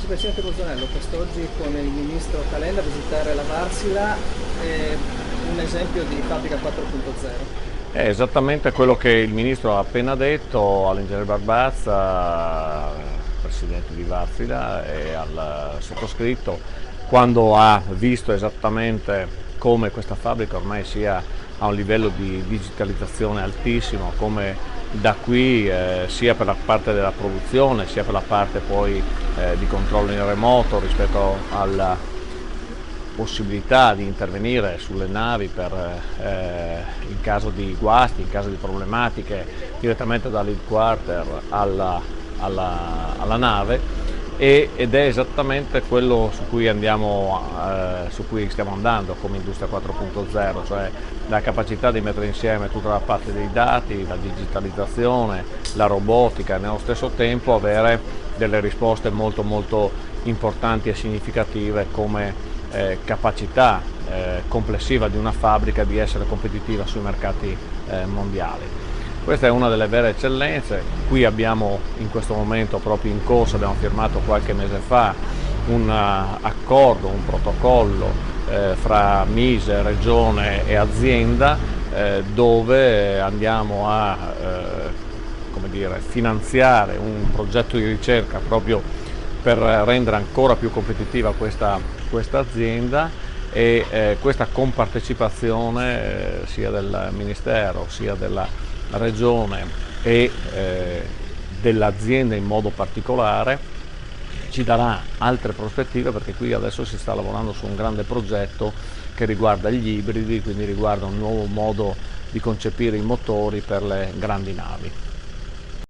Vicepresidente Bozzonello, quest'oggi con il Ministro Calenda a visitare la Varsila, un esempio di fabbrica 4.0. È esattamente quello che il Ministro ha appena detto all'ingegnere Barbazza, Presidente di Varsila, e al sottoscritto, quando ha visto esattamente come questa fabbrica ormai sia a un livello di digitalizzazione altissimo, come da qui sia per la parte della produzione sia per la parte poi di controllo in remoto rispetto alla possibilità di intervenire sulle navi in caso di guasti, in caso di problematiche, direttamente dall'headquarter alla nave, ed è esattamente quello su cui stiamo andando come Industria 4.0, cioè la capacità di mettere insieme tutta la parte dei dati, la digitalizzazione, la robotica, e nello stesso tempo avere delle risposte molto molto importanti e significative come capacità complessiva di una fabbrica di essere competitiva sui mercati mondiali. Questa è una delle vere eccellenze. Qui abbiamo in questo momento proprio in corso, abbiamo firmato qualche mese fa un accordo, un protocollo fra Mise, Regione e azienda dove andiamo a finanziare un progetto di ricerca proprio per rendere ancora più competitiva questa azienda, e questa compartecipazione sia del Ministero sia della Regione e dell'azienda in modo particolare ci darà altre prospettive, perché qui adesso si sta lavorando su un grande progetto che riguarda gli ibridi, quindi riguarda un nuovo modo di concepire i motori per le grandi navi.